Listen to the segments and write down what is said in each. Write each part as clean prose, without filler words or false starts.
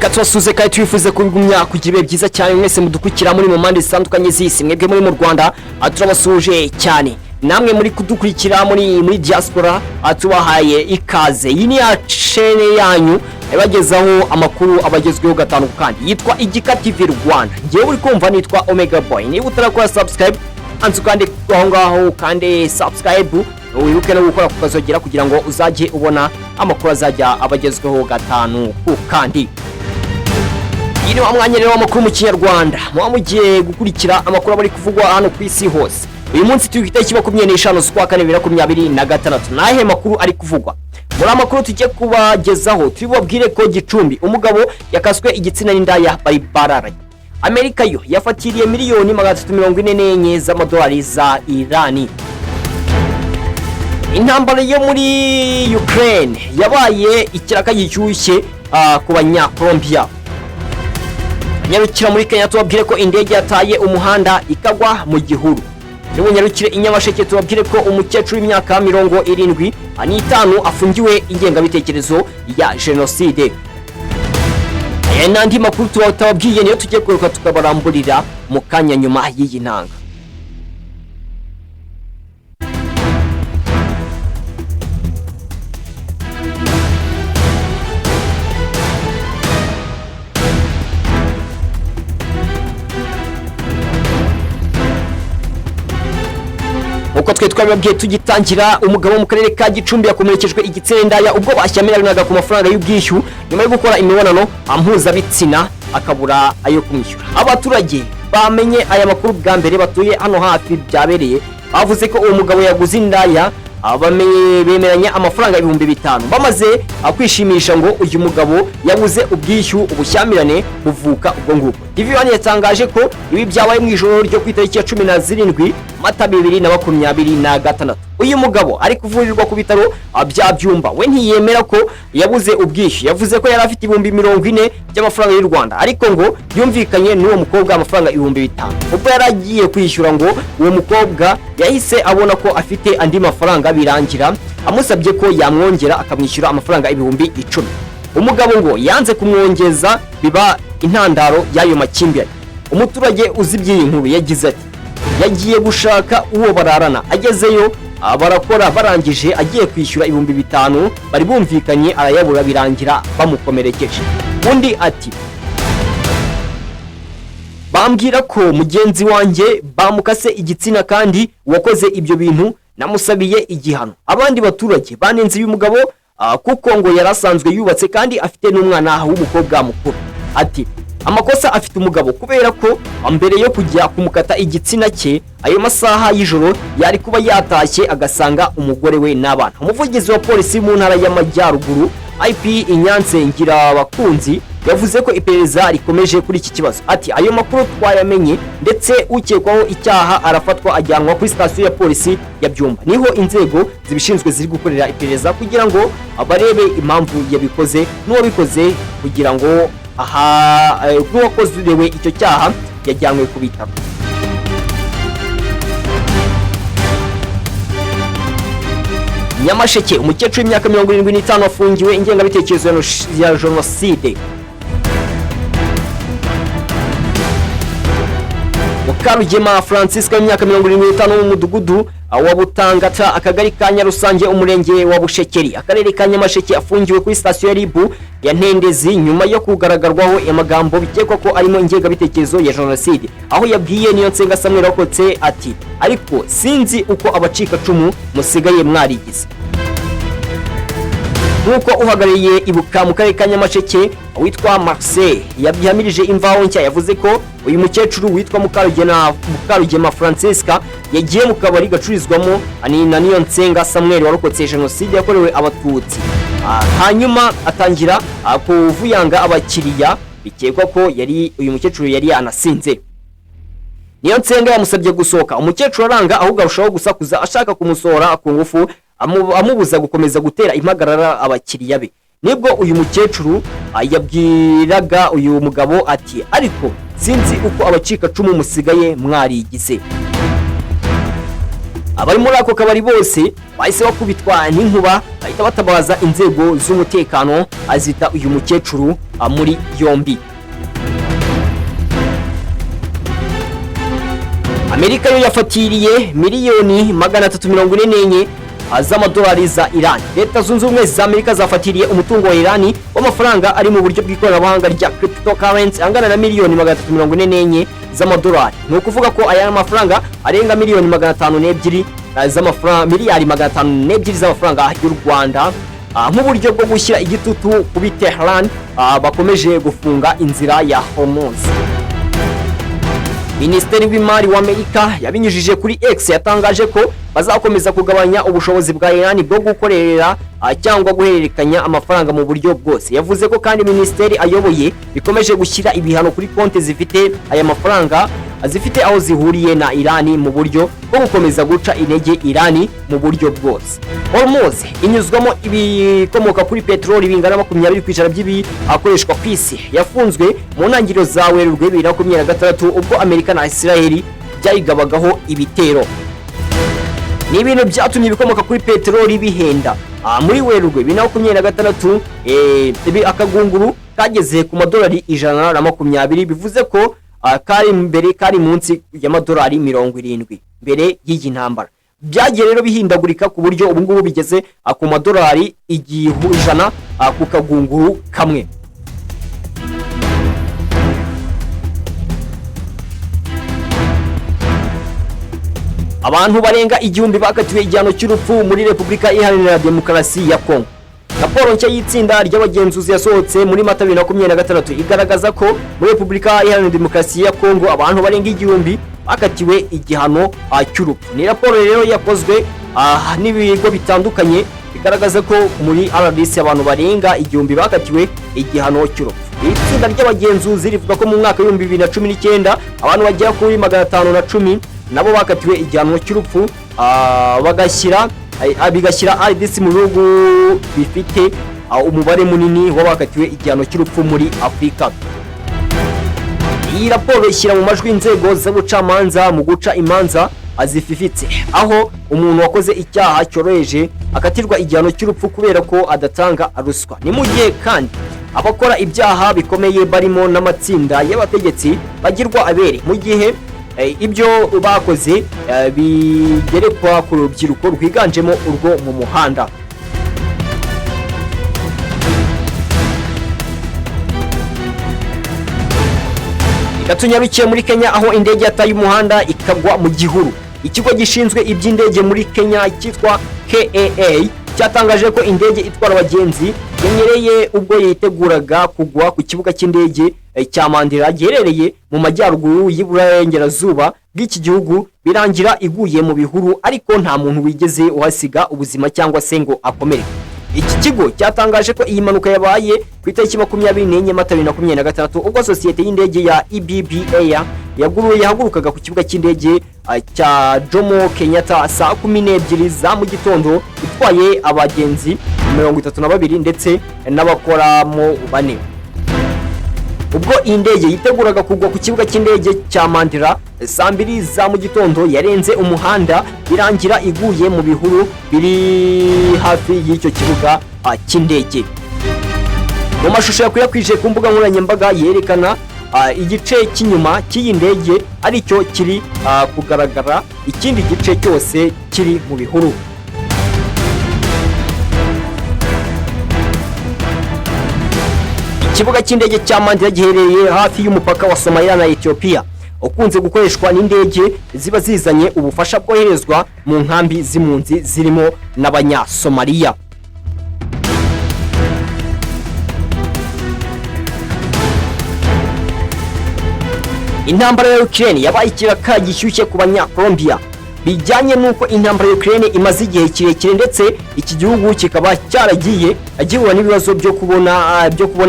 reka tubasuze kandi twifuze kubigumya kugira ibihe byiza cyane mwese mudukurikira muri mu mpande zitandukanye z'isi mwebwe muri mu Rwanda turabasuje cyane namwe muri kudukurikira muri diaspora tubahaye ikaze. Iyi ni ya chaîne yanyu ibagezaho amakuru abagezweho gatanu kandi yitwa Igika TV Rwanda. Ngiye uri kumva nitwa Omega Boy. Niba utarakora subscribe anzu kandi aho ngaho kandi subscribe wibuke no gukora kukazogera kugira ngo uzajye ubona amakuru azajya abagezweho gatanu kandi. Yini wa mwanya rero amakuru mu Kinyarwanda mugiye gukurikira amakuru bari kuvugwa hano ku isi hose. Uyu munsi tugita kiba 25 z'ukwa kane 2026 nahe makuru ari kuvugwa. Muri amakuru tujye kubagezaho tubabwire ko Gicumbi umugabo yakaswe igitsina n'indaya bari bararanye. Amerika yo yafatiriye miliyoni 344 z'amadolari za Irani. Intambara yo muri Ukraine yabaye ikiraka gishyushye ku banya-Colombia. Nyarukira muri Kenya tubabwire ko indege yataye umuhanda ikagwa mu gihuru. Nyarukire inyamasheke tubabwire ko umukecuru w'imyaka 75 afungiwe ingengabitekerezo ya genocide. N'andi makuru tubabwiye niyo tugiye kuruka tukabaramburira mu kanya nyuma y'iyi ntanga. Uko twababwiye tugitangira umugabo mu karere ka Gicumbi yakomerekejwe igitsina ubwo bashyamiranaga ku mafaranga y'ubwishyu nyuma yo gukora imibonano mpuzabitsina akabura ayo kumwishyura. Abaturage bamenye aya makuru bwa mbere batuye hano hafi byabereye bavuze ko uwo mugabo yaguze indaya bemeranya amafaranga 5,000 bamaze akwishimisha ngo uyu mugabo yabuze ubwishyu ubushyamirane buvuka ubwo ngubwo. TV1 yatangaje ko ibi byabaye mu ijoro ryo kwitariki ya 17 Mata 2026. Uyu mugabo ari kuvurirwa ku bitaro bya Byumba. We ntiyemera ko yabuze ubwishyu, yavuze ko yari afite 40,000 by'amafaranga y'u Rwanda ariko ngo yumvikanye n'uwo mukobwa amafaranga 5,000. Ubwo yaragiye kwishyura ngo uwo mukobwa yahise abona ko afite andi mafaranga birangira amusabye ko yamwongera akamwishyura amafaranga 10,000. Umugabo ngo yanze kumwongeza biba intandaro y'ayo makimbirane. Umuturage uzibyiye inkuru yagize ati yagiye gushaka uwo bararana agezeyo barakora barangije agiye kwishyura 5,000 bari bumvikanye arayabura birangira bamukomerekeje. Undi ati bambwira ko mugenzi wanjye bamukase igitsina kandi wakoze ibyo bintu namusabiye igihano. Abandi baturage banenze uyu mugabo kuko ngo yarasanzwe yubatse kandi afite n'umwana w'umukobwa mukuru. Ati amakosa afite umugabo kubera ko mbere yo kujya kumukata igitsina cye ayo masaha y'ijoro yari kuba yatashye agasanga umugore we n'abana. Umuvugizi wa polisi mu ntara y'Amajyaruguru IP Inyanse ngira abakunzi yavuze ko iperereza rikomeje kuri iki kibazo. Ati ayo makuru twayamenye ndetse ukekwaho icyaha arafatwa ajyanwa kuri station ya polisi ya Byumba. Niho inzego zibishinzwe ziri gukorera iperereza kugira ngo abarebe impamvu yabikoze n'uwabikoze kugira ngo n'uwakozewe icyo cyaha yajyanywe ku bitaro. Nyamasheke umukecuru w'imyaka 75 afungiwe ingengabitekerezo ya genocide. Mukarugema Francisca w'imyaka 75 mu mudugudu wa Butangata akagari ka Nyarusange umurenge wa Bushekeri akarere ka Nyamasheke afungiwe kuri station ya Ribu ya Ntendezi nyuma yo kugaragarwaho amagambo bikekwa ko arimo ingengabitekerezo ya genocide. Aho yabwiye niyo nsenga Samuel Rakotse ati ariko sinzi uko abacika cumu musigaye mwarigize. Nuko uhagarariye ibuka mu karere ka Nyamasheke witwa Marseille yabyamirije imvaho nshya yavuze ko uyu mukecuru witwa Mukarugema Francisca yagiye mu kabari gacurizwamo na niyo nsenga Samuel warokotse genocide yakorewe abatutsi. Hanyuma atangira kuvuyanga abakiriya bikekwa ko uyu mukecuru yari anasinze. Niyo nsenga yamusabye gusohoka umukecuru aranga ahubwo arushaho gusakuza ashaka kumusohora ku ngufu amubuza gukomeza gutera impagarara abakiriya be. Nibwo uyu mukecuru yabwiraga uyu mugabo ati ariko sinzi uko abacika cumu musigaye mwarigize. abari muri ako kabari bose bahise bakubitwa n'inkuba bahita batabaza inzego z'umutekano azita uyu mukecuru muri yombi. Amerika yo yafatiriye miliyoni 344 z'amadolari za Iran. Leta zunze ubumwe za Amerika zafatiriye umutungo wa Iran w'amafaranga ari mu buryo bw'ikoranabuhanga rya cryptocurrency angana na miliyoni 344 z'amadolari. Ni ukuvuga ko aya mafaranga arenga miliyoni 502 z'amafaranga, miliyari 502 z'amafaranga y'u Rwanda, nk'uburyo bwo gushyira igitutu kuri Tehran bakomeje gufunga inzira ya Hormuz. Minisiteri w'imari wa Amerika yabinyujije kuri X yatangaje ko bazakomeza kugabanya ubushobozi bwa Iran bwo gukorera cyangwa guhererekanya amafaranga mu buryo bwose. Yavuze ko kandi minisiteri ayoboye bikomeje gushyira ibihano kuri konti zifite aya mafaranga zifite aho zihuriye na Iran mu buryo bwo gukomeza guca intege Iran mu buryo bwose. Hormuz inyuzwamo ibikomoka kuri peteroli bingana 20% by'ibi akoreshwa ku isi yafunzwe mu ntangiriro za Werurwe 2026 ubwo Amerika na Israel byayigabagaho ibitero. Ni ibintu byatumye ibikomoka kuri peteroli bihenda. Muri Werurwe 2026 ibi akagunguru kageze ku madolari 120, bivuze ko kari munsi y'amadolari 70 mbere y'igi ntambara. Byagiye rero bihindagurika ku buryo ubu ngubu bigeze ku madolari 100 ku kagunguru kamwe. Abantu barenga igihumbi bakatiwe igihano cy'urupfu muri Repubulika Iharanira Demokarasi ya Kongo. Raporo nshya y'itsinda ry'abagenzuzi yasohotse muri Mata 2026 igaragaza ko muri Repubulika Iharanira Demokarasi ya Kongo abantu barenga igihumbi bakatiwe igihano cy'urupfu. Ni raporo rero yakozwe n'ibigo bitandukanye bigaragaza ko muri RDC abantu barenga igihumbi bakatiwe igihano cy'urupfu. Itsinda ry'abagenzuzi rivuga ko mu mwaka wa 2019 abantu bagera kuri 510 nabo bakatiwe igihano cy'urupfu, bigashyira RDC mu bihugu bifite umubare munini w'abakatiwe igihano cy'urupfu muri Afurika. Iyi raporo ishyira mu majwi inzego z'ubucamanza mu guca imanza azififitse, aho umuntu wakoze icyaha cyoroheje akatirwa igihano cy'urupfu kubera ko adatanga ruswa. Ni mu gihe kandi abakora ibyaha bikomeye barimo n'amatsinda y'abategetsi bagirwa abere mu gihe ibyo bakoze bigerekwa ku rubyiruko rwiganjemo urwo mu muhanda. Tunyarukiye muri Kenya aho indege yataye umuhanda ikagwa mu gihuru. Ikigo gishinzwe iby'indege muri Kenya cyitwa KAA cyatangaje ko indege itwara abagenzi yanyereye ubwo yiteguraga kugwa ku kibuga cy'indege cya Mandera giherereye mu majyaruguru y'Iburengerazuba bw'iki gihugu, birangira iguye mu bihuru ariko nta muntu wigeze uhasiga ubuzima cyangwa se ngo akomere. Iki kigo cyatangaje ko iyi mpanuka yabaye ku itariki 24 Mata 2026 ubwo sosiyete y'indege ya EBBA yahagurukaga ku kibuga cy'indege cya Jomo Kenyatta saa 12 za mu gitondo itwaye abagenzi 32 ndetse n'abakoramo 4. Ubwo iyi ndege yiteguraga kugwa ku kibuga cy'indege cya Mandera saa 2 za mu gitondo yarenze umuhanda birangira iguye mu bihuru biri hafi y'icyo kibuga cy'indege. Mu mashusho yakwirakwije ku mbuga nkoranyambaga yerekana igice cy'inyuma cy'iyi ndege aricyo kiri kugaragara, ikindi gice cyose kiri mu bihuru. Ikibuga cy'indege cya Mandera giherereye hafi y'umupaka wa Somalia na Ethiopia, ukunze gukoreshwa n'indege ziba zizanye ubufasha bwoherezwa mu nkambi z'impunzi zirimo n'Abanyasomaliya. Intambara ya Ukraine yabaye ikiraka gishyushye ku Banya-Colombia bijyanye nuko intambara ya Ukraine imaze igihe kirekire ndetse iki gihugu kikaba cyaragiye agihura n'ibibazo byo kubona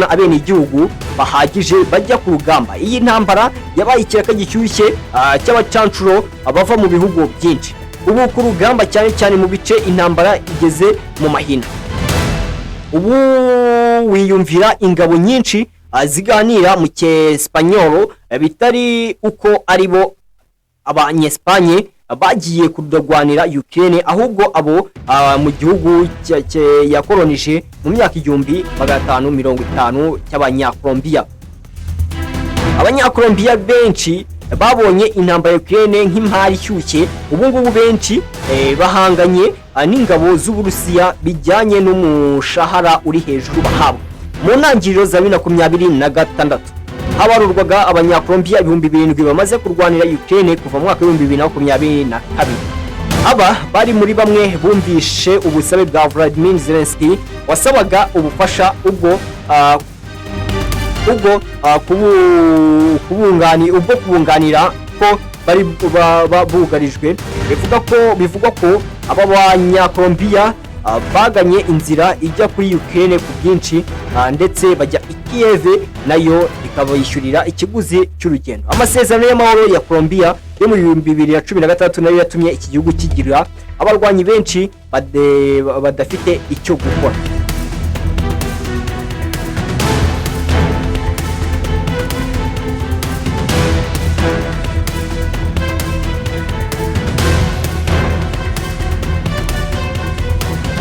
abene igihugu bahagije bajya ku rugamba. Iyi ntambara yabaye ikiraka gishyushye cy'abacancuro abava mu bihugu byinshi. Ubu ku rugamba cyane cyane mu bice intambara igeze mu mahina. Ubu wiyumvira ingabo nyinshi ziganira mu cyespanyol bitari uko aribo Abanyespanye bagiye kudagwanira Ukraine ahubwo abo mu gihugu yakolonije mu myaka 1550 cy'Abanya-Colombia. Abanya-Colombia benshi babonye intambara ya Ukraine nk'impari cyuke, ubu ngubu benshi bahanganye n'ingabo z'Uburusiya bijyanye n'umushahara uri hejuru bahabwa. Mu ntangiriro za 2026 habarurwaga Abanya-Colombia 7,000 bamaze kurwanira Ukraine kuva mu mwaka 2022. Aba bari muri bamwe bumvishe ubusabe bwa Vladimir Zelensky wasabaga ubufasha ubwo kubunganira ko bari bugarijwe. Bivugwa ko aba Banya-Colombia baganye inzira ijya kuri Ukraine ku bwinshi ndetse bajya i Kiev nayo ikabayishyurira ikiguzi cy'urugendo. Amasezerano y'amahoro ya Colombia yo mu 2016 nayo yatumye iki gihugu kigira abarwanyi benshi badafite icyo gukora.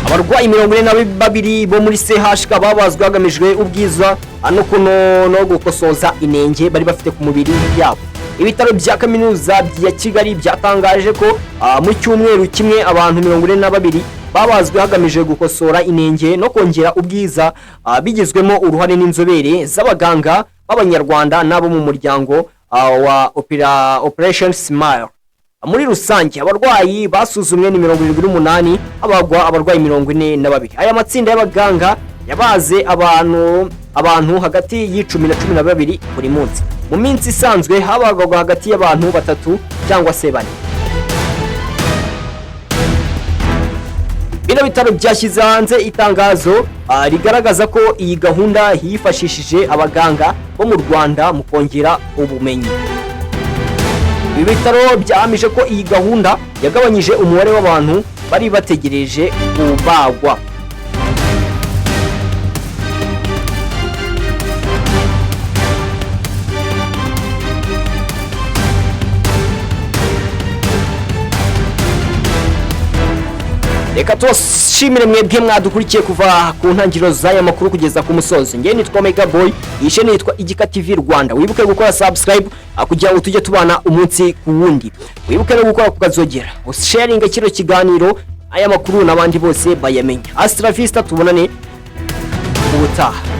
Abarwayi 42 bo muri CHK babazwe hagamijwe ubwiza no gukosoza inenge bari bafite ku mubiri yabo. Ibitaro bya kaminuza ya Kigali byatangaje ko mu cyumweru kimwe abantu 42 babazwe hagamijwe gukosora inenge no kongera ubwiza, bigizwemo uruhare n'inzobere z'abaganga b'Abanyarwanda nabo mu muryango wa Operation Smile. Muri rusange abarwayi basuzumwe ni 78, abagwa abarwayi 42. Aya matsinda y'abaganga yabaze abantu hagati y'10 na 12 buri munsi. Mu minsi isanzwe habagwa hagati y'abantu 3 cyangwa se 4. Bino bitaro byashyize hanze itangazo rigaragaza ko iyi gahunda yifashishije abaganga bo mu Rwanda mu kongera ubumenyi. Ibi bitaro byahamije ko iyi gahunda yagabanyije umubare w'abantu bari bategereje kubagwa. Reka tubashimire mwebwe mwadukurikiye kuva ku ntangiriro z'aya makuru kugeza ku musozo. Ngiye nitwa Mega Boy, yishe nitwa Igika TV Rwanda. Wibuke gukora subscribe kugira ngo tujye tubana umunsi ku wundi. Wibuke no gukora kukazogera, sharing kino kiganiro, aya makuru n'abandi bose bayamenye. Astra Vista, tubonane ubutaha.